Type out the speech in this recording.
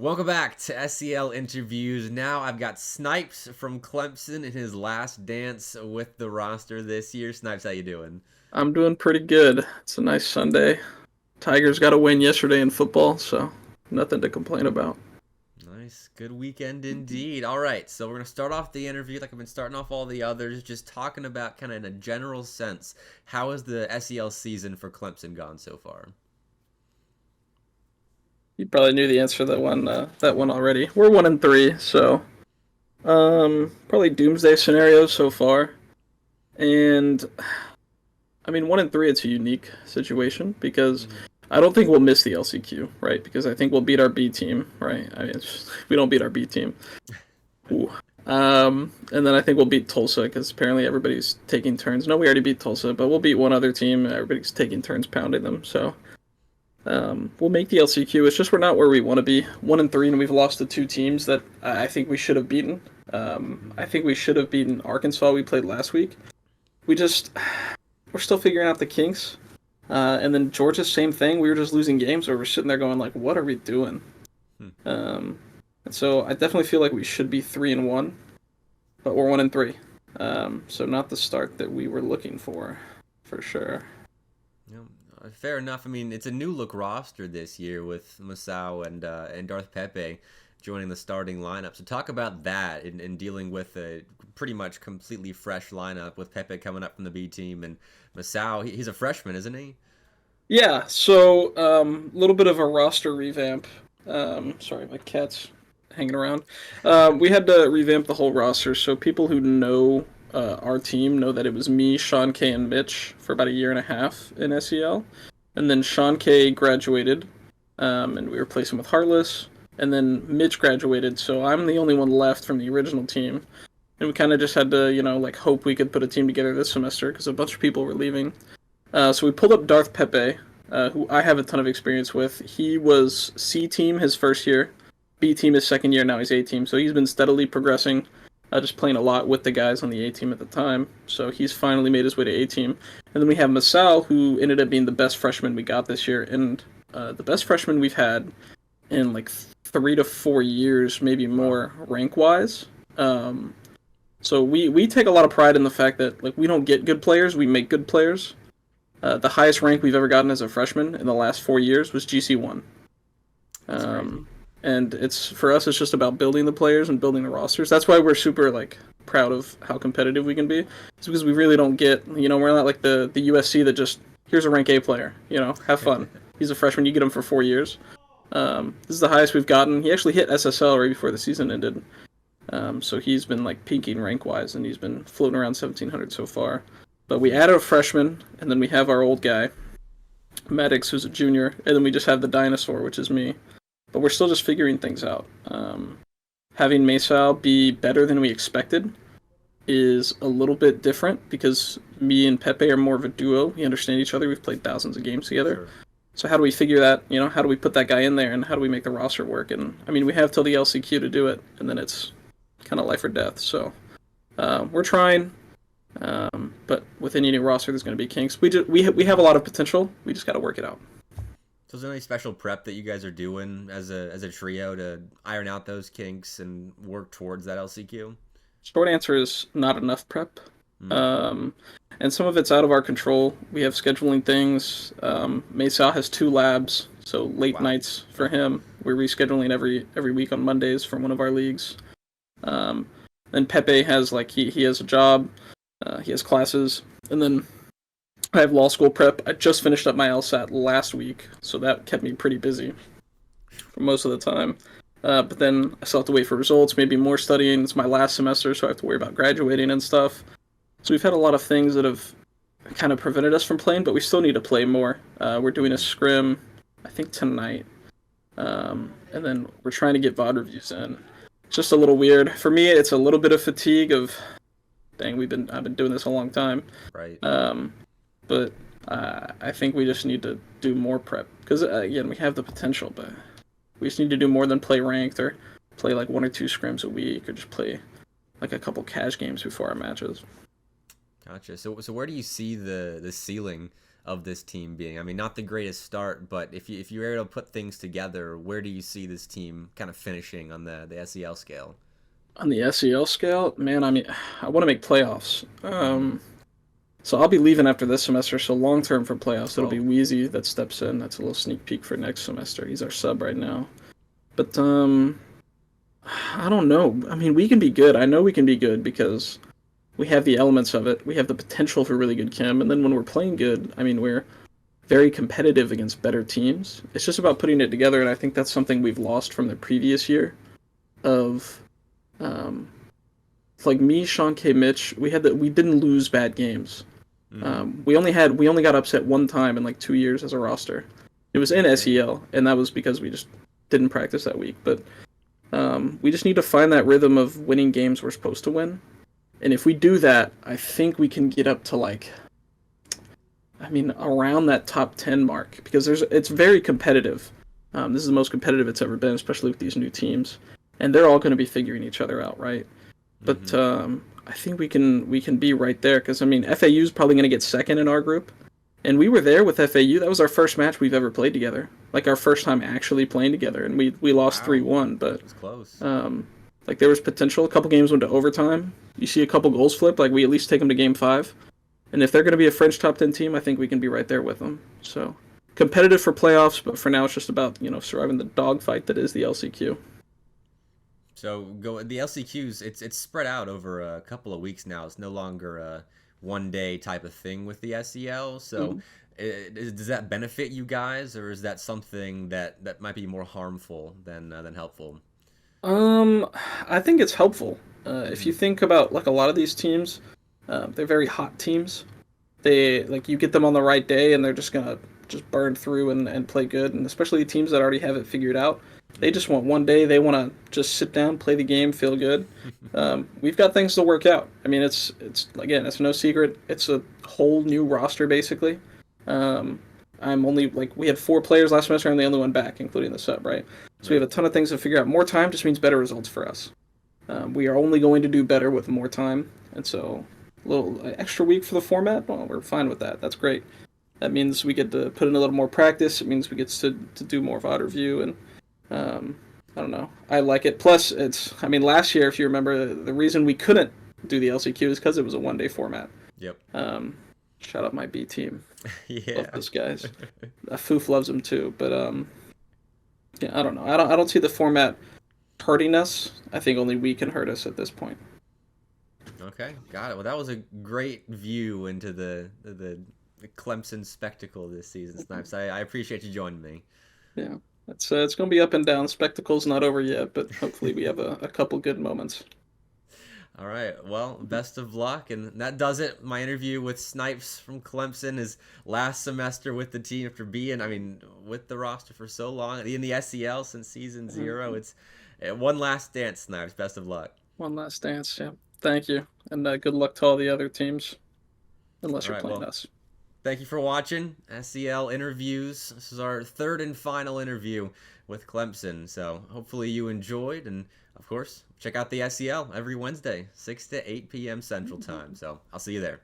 Welcome back to SEL Interviews. Now I've got Snipes from Clemson in his last dance with the roster this year. Snipes, how you doing? I'm doing pretty good. It's a nice Sunday. Tigers got a win yesterday in football, so nothing to complain about. Nice. Good weekend indeed. All right, so we're going to start off the interview like I've been starting off all the others, just talking about kind of in a general sense, how has the SEL season for Clemson gone so far? You probably knew the answer to that one already. We're 1-3, so probably doomsday scenarios so far. And I mean 1-3, it's a unique situation because Mhm. I don't think we'll miss the LCQ, right? Because I think we'll beat our B team, right? I mean, we don't beat our B team. Ooh. And then I think we'll beat Tulsa because apparently everybody's taking turns. No, we already beat Tulsa, but we'll beat one other team. Everybody's taking turns pounding them. So we'll make the LCQ. It's just we're not where we want to be. 1-3, and we've lost to two teams that I think we should have beaten. I think we should have beaten Arkansas. We played last week. We just we're still figuring out the kinks. And then Georgia, same thing. We were just losing games where we're sitting there going like, what are we doing? Hmm. And so I definitely feel like we should be 3-1, but we're 1-3. So not the start that we were looking for sure. Yeah, fair enough. I mean, it's a new look roster this year with Masao and Darth Pepe joining the starting lineup. So talk about that in dealing with a pretty much completely fresh lineup with Pepe coming up from the B team and Masao. He's a freshman, isn't he? Yeah, so a little bit of a roster revamp. Sorry, my cat's hanging around. We had to revamp the whole roster, so people who know our team know that it was me, Sean K, and Mitch for about a year and a half in SEL, and then Sean K graduated, and we replaced him with Heartless, and then Mitch graduated, so I'm the only one left from the original team, and we kind of just had to, like hope we could put a team together this semester because a bunch of people were leaving. So we pulled up Darth Pepe, who I have a ton of experience with. He was C team his first year, B team his second year. Now he's A team. So he's been steadily progressing, just playing a lot with the guys on the A team at the time. So he's finally made his way to A team. And then we have Masal, who ended up being the best freshman we got this year, and the best freshman we've had in like 3 to 4 years, maybe more rank wise. So we take a lot of pride in the fact that like we don't get good players, we make good players. The highest rank we've ever gotten as a freshman in the last 4 years was GC1. That's crazy. Um, and it's for us, it's just about building the players and building the rosters. That's why we're super like proud of how competitive we can be. It's because we really don't get, we're not like the USC that just here's a rank A player, have fun. He's a freshman, you get him for 4 years. This is the highest we've gotten. He actually hit SSL right before the season ended. So he's been like peaking rank wise, and he's been floating around 1700 so far. But we added a freshman, and then we have our old guy, Maddox, who's a junior, and then we just have the dinosaur, which is me. But we're still just figuring things out. Having Mesal be better than we expected is a little bit different because me and Pepe are more of a duo. We understand each other. We've played thousands of games together. Sure. So how do we figure that? How do we put that guy in there, and how do we make the roster work? And I mean, we have till the LCQ to do it, and then it's kind of life or death. So we're trying. But with any new roster, there's going to be kinks. We have a lot of potential. We just got to work it out. So is there any special prep that you guys are doing as a trio to iron out those kinks and work towards that LCQ? Short answer is not enough prep. Mm. Um, and some of it's out of our control. We have scheduling things. Mesa has 2 labs, so late Wow. nights for him. We're rescheduling every week on Mondays from one of our leagues. Um, and Pepe has like he has a job. He has classes, and then I have law school prep. I just finished up my LSAT last week, so that kept me pretty busy for most of the time. But then I still have to wait for results, maybe more studying. It's my last semester, so I have to worry about graduating and stuff. So we've had a lot of things that have kind of prevented us from playing, but we still need to play more. We're doing a scrim, I think tonight, and then we're trying to get VOD reviews in. It's just a little weird for me. It's a little bit of fatigue of, dang, I've been doing this a long time. Right. Um, but I think we just need to do more prep because again, we have the potential, but we just need to do more than play ranked or play like 1 or 2 scrims a week or just play like a couple cash games before our matches. Gotcha. So where do you see the ceiling of this team being? I mean, not the greatest start, but if you were able to put things together, where do you see this team kind of finishing on the SEL scale? On the SEL scale, man, I mean, I want to make playoffs. Mm-hmm. So I'll be leaving after this semester. So long term for playoffs, it'll be Oh, Wheezy that steps in. That's a little sneak peek for next semester. He's our sub right now. But I don't know. I mean, we can be good. I know we can be good because we have the elements of it. We have the potential for really good chem, and then when we're playing good, I mean, we're very competitive against better teams. It's just about putting it together, and I think that's something we've lost from the previous year. Of um, like me, Sean K, Mitch, we didn't lose bad games. mm-hmm. We only got upset one time in like 2 years as a roster. It was in Okay. SEL, and that was because we just didn't practice that week. But we just need to find that rhythm of winning games we're supposed to win. And if we do that, I think we can get up to like, I mean, around that top 10 mark because it's very competitive. This is the most competitive it's ever been, especially with these new teams, and they're all going to be figuring each other out, right? But Mm-hmm. I think we can be right there because I mean FAU is probably going to get second in our group, and we were there with FAU. That was our first match we've ever played together, like our first time actually playing together, and we lost Wow, 3-1. But it was close. like there was potential. A couple games went to overtime. You see a couple goals flip, like we at least take them to game 5. And if they're going to be a French top 10 team, I think we can be right there with them. So competitive for playoffs, but for now it's just about surviving the dogfight that is the LCQ. So go the LCQs. It's spread out over a couple of weeks now. It's no longer a 1 day type of thing with the SEL. So Mhm. does that benefit you guys, or is that something that might be more harmful than helpful? Um, I think it's helpful. If Mm-hmm. you think about like a lot of these teams, they're very hot teams. They like you get them on the right day, and they're just gonna just burn through and play good. And especially teams that already have it figured out, they just want one day. They want to just sit down, play the game, feel good. We've got things to work out. I mean, it's again, it's no secret. It's a whole new roster basically. Um, I'm only like we had 4 players last semester. I'm the only one back, including the sub, right? So we have Right. a ton of things to figure out. More time just means better results for us. We are only going to do better with more time, and so a little extra week for the format. Well, we're fine with that. That's great. That means we get to put in a little more practice. It means we get to do more VOD review, and I don't know. I like it. Plus, it's. I mean, last year, if you remember, the reason we couldn't do the LCQ is because it was a 1 day format. Yep. Um, Shout out my B team. Love Yeah. those guys. Foof loves them too, but yeah, I don't know. I don't see the format hurting us. I think only we can hurt us at this point. Okay, got it. Well, that was a great view into the Clemson spectacle this season, Snipes. I appreciate you joining me. Yeah, it's going to be up and down. Spectacle's not over yet, but hopefully we have a couple good moments. All right. Well, best of luck. And that does it. My interview with Snipes from Clemson, his last semester with the team after being, I mean, with the roster for so long, in the SEL since season 0. It's one last dance, Snipes. Best of luck. One last dance. Yeah, thank you, and good luck to all the other teams, unless All you're right. playing Well, us. thank you for watching SEL interviews. This is our third and final interview with Clemson. So hopefully you enjoyed. And of course, check out the SEL every Wednesday, 6 to 8 p.m. Central Time. So I'll see you there.